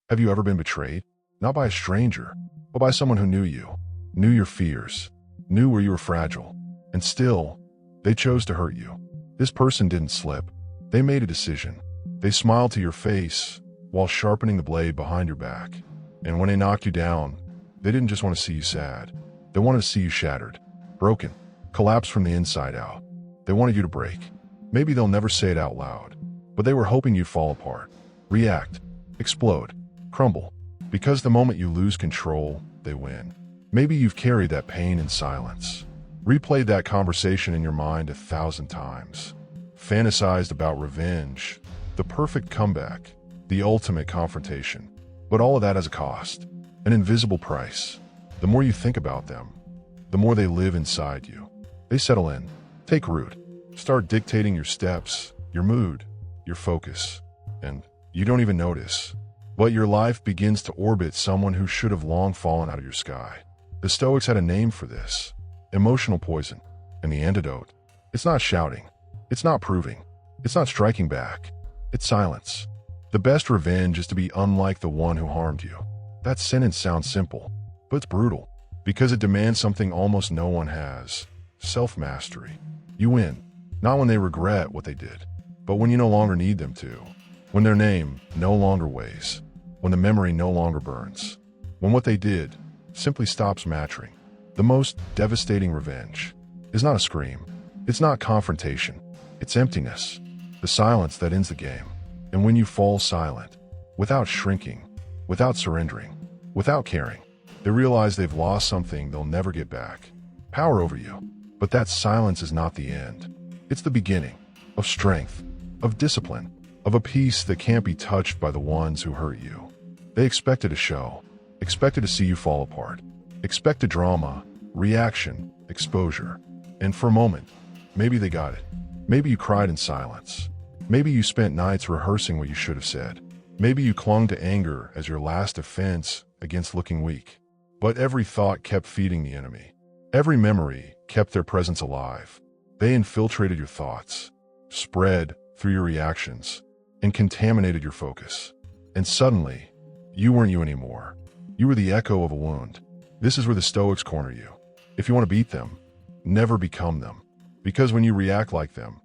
Have you ever been betrayed? Not by a stranger, but by someone who knew you, knew your fears, knew where you were fragile, and still, they chose to hurt you. This person didn't slip. They made a decision. They smiled to your face while sharpening the blade behind your back. And when they knocked you down, they didn't just want to see you sad. They wanted to see you shattered, broken, collapsed from the inside out. They wanted you to break. Maybe they'll never say it out loud, but they were hoping you'd fall apart, react, explode, crumble. Because the moment you lose control, they win. Maybe you've carried that pain in silence, replayed that conversation in your mind 1,000 times, fantasized about revenge, the perfect comeback, the ultimate confrontation. But all of that has a cost, an invisible price. The more you think about them, the more they live inside you. They settle in, take root, start dictating your steps, your mood, your focus, and you don't even notice. But your life begins to orbit someone who should have long fallen out of your sky. The Stoics had a name for this: emotional poison. And the antidote? It's not shouting. It's not proving. It's not striking back. It's silence. The best revenge is to be unlike the one who harmed you. That sentence sounds simple, but it's brutal, because it demands something almost no one has: self-mastery. You win, not when they regret what they did, but when you no longer need them to, when their name no longer weighs, when the memory no longer burns, when what they did simply stops mattering. The most devastating revenge is not a scream. It's not confrontation. It's emptiness, the silence that ends the game. And when you fall silent, without shrinking, without surrendering, without caring, they realize they've lost something they'll never get back: power over you. But that silence is not the end. It's the beginning of strength, of discipline, of a peace that can't be touched by the ones who hurt you. They expected a show, expected to see you fall apart, expected drama, reaction, exposure. And for a moment, maybe they got it. Maybe you cried in silence. Maybe you spent nights rehearsing what you should have said. Maybe you clung to anger as your last defense against looking weak. But every thought kept feeding the enemy. Every memory kept their presence alive. They infiltrated your thoughts, spread through your reactions, and contaminated your focus. And suddenly, you weren't you anymore. You were the echo of a wound. This is where the Stoics corner you. If you want to beat them, never become them. Because when you react like them,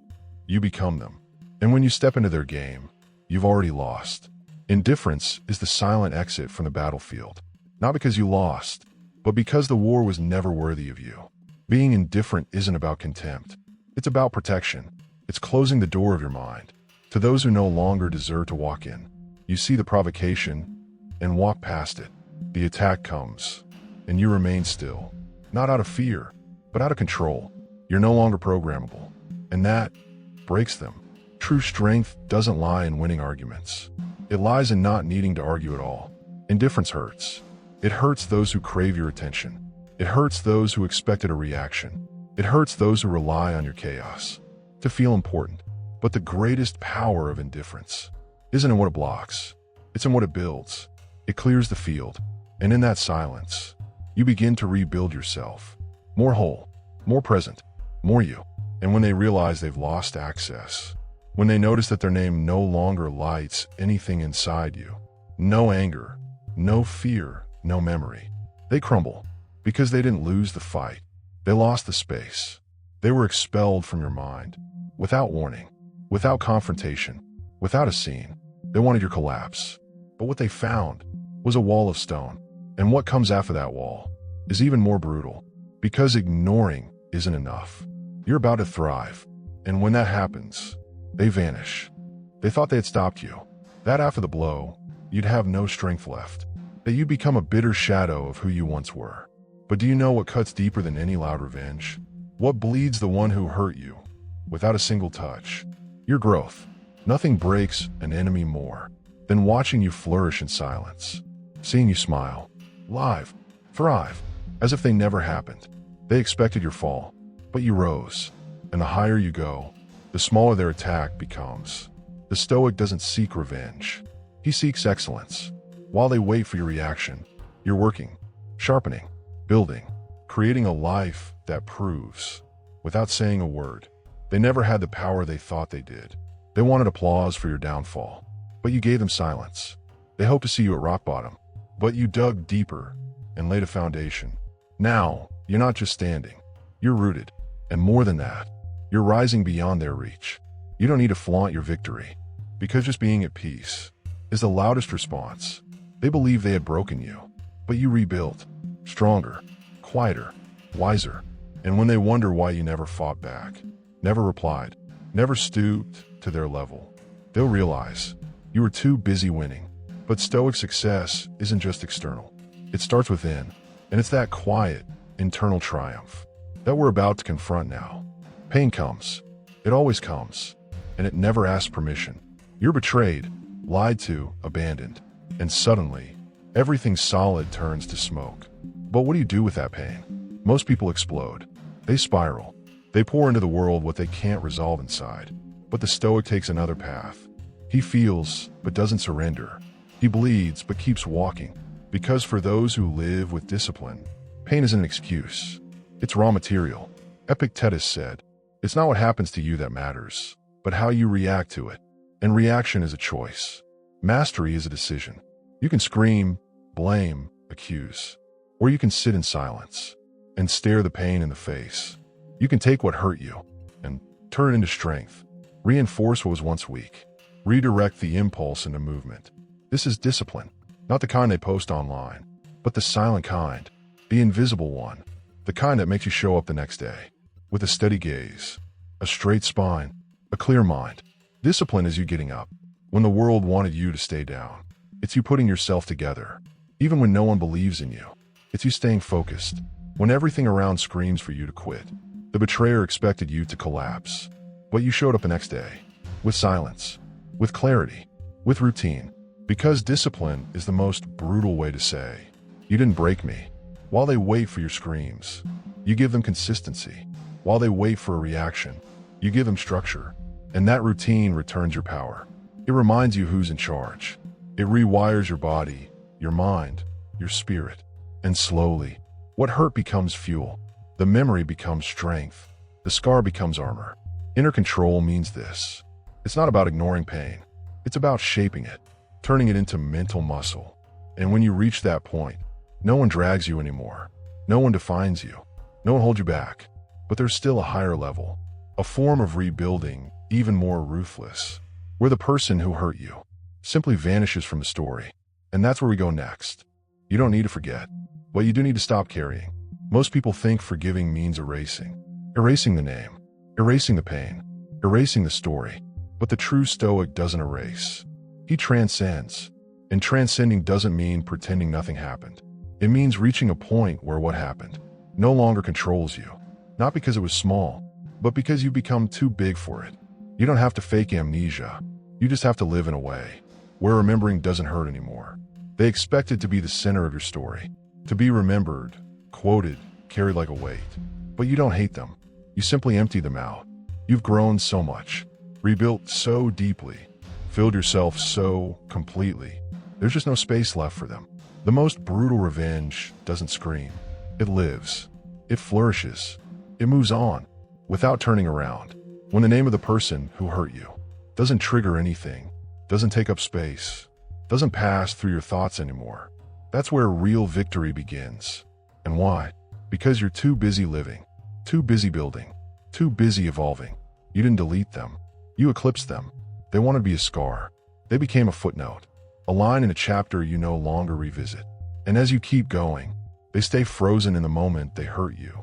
you become them. And when you step into their game, you've already lost. Indifference is the silent exit from the battlefield. Not because you lost, but because the war was never worthy of you. Being indifferent isn't about contempt. It's about protection. It's closing the door of your mind to those who no longer deserve to walk in. You see the provocation and walk past it. The attack comes, and you remain still. Not out of fear, but out of control. You're no longer programmable, and that breaks them. True strength doesn't lie in winning arguments. It lies in not needing to argue at all. Indifference hurts. It hurts those who crave your attention. It hurts those who expected a reaction. It hurts those who rely on your chaos to feel important. But the greatest power of indifference isn't in what it blocks. It's in what it builds. It clears the field, and in that silence, you begin to rebuild yourself. More whole, more present, more you. And when they realize they've lost access, when they notice that their name no longer lights anything inside you, no anger, no fear, no memory, they crumble. Because they didn't lose the fight. They lost the space. They were expelled from your mind, without warning, without confrontation, without a scene. They wanted your collapse. But what they found was a wall of stone. And what comes after that wall is even more brutal, because ignoring isn't enough. You're about to thrive. And when that happens, they vanish. They thought they had stopped you. That after the blow, you'd have no strength left. That you'd become a bitter shadow of who you once were. But do you know what cuts deeper than any loud revenge? What bleeds the one who hurt you without a single touch? Your growth. Nothing breaks an enemy more than watching you flourish in silence. Seeing you smile, live, thrive, as if they never happened. They expected your fall, but you rose. And the higher you go, the smaller their attack becomes. The Stoic doesn't seek revenge. He seeks excellence. While they wait for your reaction, you're working, sharpening, building, creating a life that proves, without saying a word. They never had the power they thought they did. They wanted applause for your downfall, but you gave them silence. They hope to see you at rock bottom, but you dug deeper and laid a foundation. Now, you're not just standing, you're rooted. And more than that, you're rising beyond their reach. You don't need to flaunt your victory, because just being at peace is the loudest response. They believe they had broken you, but you rebuilt, stronger, quieter, wiser. And when they wonder why you never fought back, never replied, never stooped to their level, they'll realize you were too busy winning. But Stoic success isn't just external. It starts within, and it's that quiet, internal triumph that we're about to confront now. Pain comes. It always comes, and it never asks permission. You're betrayed, lied to, abandoned, and suddenly, everything solid turns to smoke. But what do you do with that pain? Most people explode. They spiral. They pour into the world what they can't resolve inside. But the Stoic takes another path. He feels, but doesn't surrender. He bleeds, but keeps walking. Because for those who live with discipline, pain isn't an excuse. It's raw material. Epictetus said, "It's not what happens to you that matters, but how you react to it." And reaction is a choice. Mastery is a decision. You can scream, blame, accuse, or you can sit in silence and stare the pain in the face. You can take what hurt you and turn it into strength, reinforce what was once weak, redirect the impulse into movement. This is discipline, not the kind they post online, but the silent kind, the invisible one, the kind that makes you show up the next day with a steady gaze, a straight spine, a clear mind. Discipline is you getting up when the world wanted you to stay down. It's you putting yourself together, even when no one believes in you. It's you staying focused when everything around screams for you to quit. The betrayer expected you to collapse, but you showed up the next day with silence, with clarity, with routine. Because discipline is the most brutal way to say, "You didn't break me." While they wait for your screams, you give them consistency. While they wait for a reaction, you give them structure. And that routine returns your power. It reminds you who's in charge. It rewires your body, your mind, your spirit. And slowly, what hurt becomes fuel. The memory becomes strength. The scar becomes armor. Inner control means this. It's not about ignoring pain. It's about shaping it, turning it into mental muscle. And when you reach that point, no one drags you anymore. No one defines you. No one holds you back. But there's still a higher level, a form of rebuilding, even more ruthless, where the person who hurt you simply vanishes from the story. And that's where we go next. You don't need to forget, but you do need to stop carrying. Most people think forgiving means erasing. Erasing the name, erasing the pain, erasing the story. But the true Stoic doesn't erase. He transcends. And transcending doesn't mean pretending nothing happened. It means reaching a point where what happened no longer controls you. Not because it was small, but because you become too big for it. You don't have to fake amnesia. You just have to live in a way where remembering doesn't hurt anymore. They expect it to be the center of your story, to be remembered, quoted, carried like a weight. But you don't hate them. You simply empty them out. You've grown so much, rebuilt so deeply, filled yourself so completely. There's just no space left for them. The most brutal revenge doesn't scream. It lives. It flourishes. It moves on without turning around. When the name of the person who hurt you doesn't trigger anything, doesn't take up space, doesn't pass through your thoughts anymore, that's where real victory begins. And why? Because you're too busy living, too busy building, too busy evolving. You didn't delete them. You eclipsed them. They wanted to be a scar. They became a footnote, a line in a chapter you no longer revisit. And as you keep going, they stay frozen in the moment they hurt you.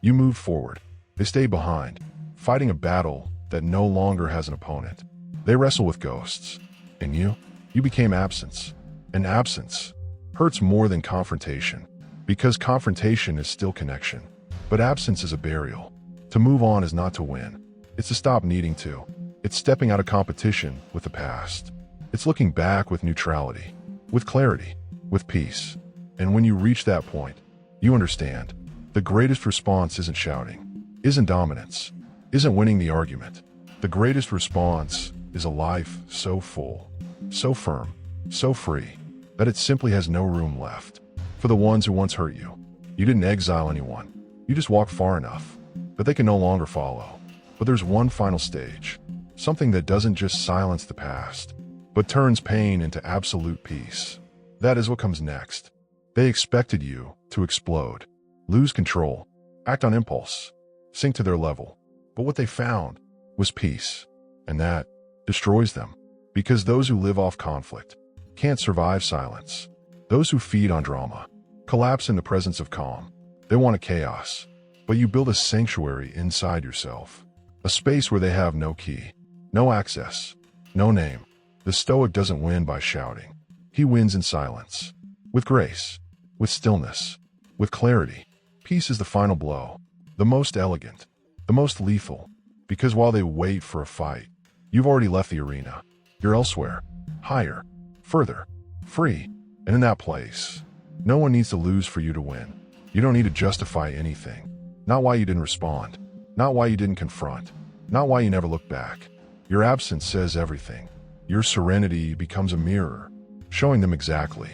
You move forward. They stay behind, fighting a battle that no longer has an opponent. They wrestle with ghosts. And you became absence. And absence hurts more than confrontation, because confrontation is still connection. But absence is a burial. To move on is not to win. It's to stop needing to. It's stepping out of competition with the past. It's looking back with neutrality, with clarity, with peace. And when you reach that point, you understand. The greatest response isn't shouting, isn't dominance, isn't winning the argument. The greatest response is a life so full, so firm, so free, that it simply has no room left for the ones who once hurt you. You didn't exile anyone. You just walked far enough that they can no longer follow. But there's one final stage, something that doesn't just silence the past, but turns pain into absolute peace. That is what comes next. They expected you to explode, lose control, act on impulse, sink to their level. But what they found was peace, and that destroys them. Because those who live off conflict can't survive silence. Those who feed on drama collapse in the presence of calm. They want a chaos, but you build a sanctuary inside yourself, a space where they have no key, no access, no name. The Stoic doesn't win by shouting. He wins in silence, with grace, with stillness, with clarity. Peace is the final blow, the most elegant, the most lethal, because while they wait for a fight, you've already left the arena. You're elsewhere, higher, further, free, and in that place, no one needs to lose for you to win. You don't need to justify anything. Not why you didn't respond, not why you didn't confront, not why you never looked back. Your absence says everything. Your serenity becomes a mirror, showing them exactly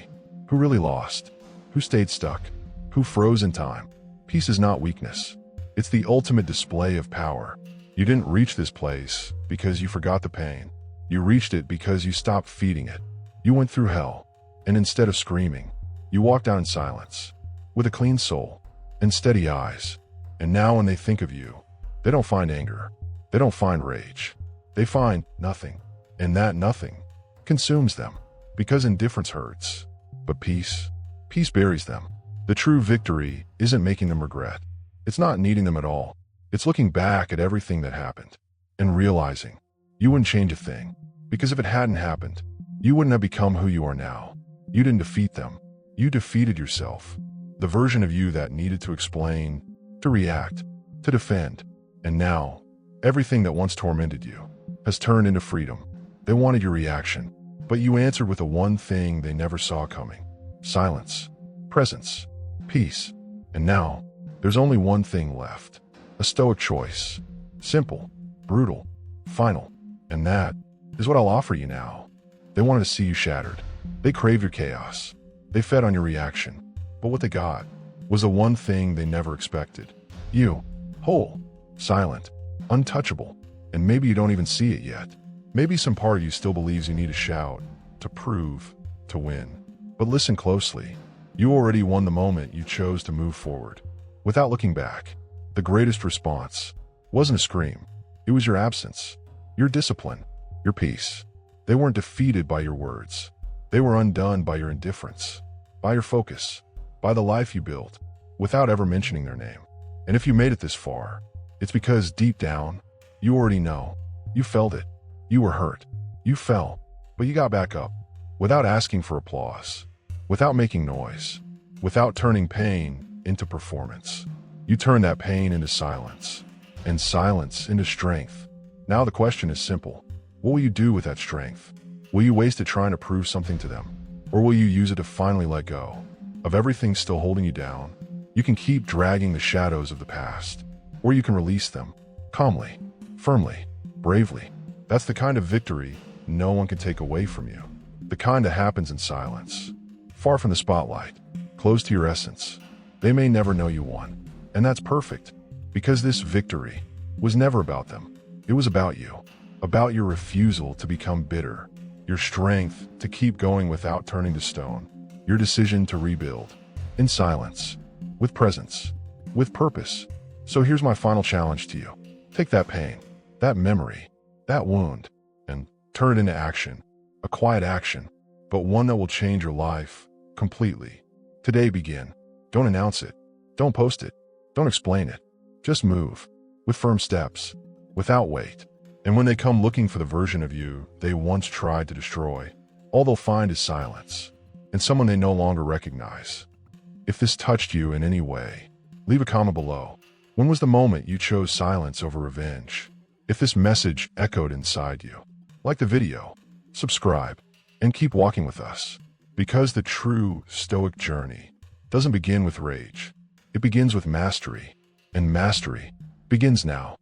who really lost, who stayed stuck, who froze in time. Peace is not weakness. It's the ultimate display of power. You didn't reach this place because you forgot the pain. You reached it because you stopped feeding it. You went through hell, and instead of screaming, you walked out in silence, with a clean soul and steady eyes. And now when they think of you, they don't find anger. They don't find rage. They find nothing. And that nothing consumes them, because indifference hurts. But peace buries them. The true victory isn't making them regret. It's not needing them at all. It's looking back at everything that happened and realizing you wouldn't change a thing, because if it hadn't happened, you wouldn't have become who you are now. You didn't defeat them. You defeated yourself. The version of you that needed to explain, to react, to defend. And now, everything that once tormented you has turned into freedom. They wanted your reaction, but you answered with the one thing they never saw coming. Silence, presence, peace. And now, there's only one thing left. A Stoic choice. Simple, brutal, final. And that is what I'll offer you now. They wanted to see you shattered. They craved your chaos. They fed on your reaction. But what they got was the one thing they never expected. You, whole, silent, untouchable. And maybe you don't even see it yet. Maybe some part of you still believes you need to shout, to prove, to win. But listen closely. You already won the moment you chose to move forward. Without looking back, the greatest response wasn't a scream. It was your absence, your discipline, your peace. They weren't defeated by your words. They were undone by your indifference, by your focus, by the life you built, without ever mentioning their name. And if you made it this far, it's because deep down, you already know. You felt it. You were hurt. You fell, but you got back up, without asking for applause, without making noise, without turning pain into performance. You turned that pain into silence, and silence into strength. Now the question is simple. What will you do with that strength? Will you waste it trying to prove something to them? Or will you use it to finally let go of everything still holding you down? You can keep dragging the shadows of the past, or you can release them, calmly, firmly, bravely. That's the kind of victory no one can take away from you. The kind that happens in silence, far from the spotlight, close to your essence. They may never know you won, and that's perfect, because this victory was never about them. It was about you, about your refusal to become bitter, your strength to keep going without turning to stone, your decision to rebuild, in silence, with presence, with purpose. So here's my final challenge to you. Take that pain, that memory, that wound, and turn it into action. A quiet action, but one that will change your life completely. Today begin. Don't announce it. Don't post it. Don't explain it. Just move, with firm steps, without weight. And when they come looking for the version of you they once tried to destroy, all they'll find is silence, and someone they no longer recognize. If this touched you in any way, leave a comment below. When was the moment you chose silence over revenge? If this message echoed inside you, like the video, subscribe, and keep walking with us. Because the true Stoic journey doesn't begin with rage. It begins with mastery, and mastery begins now.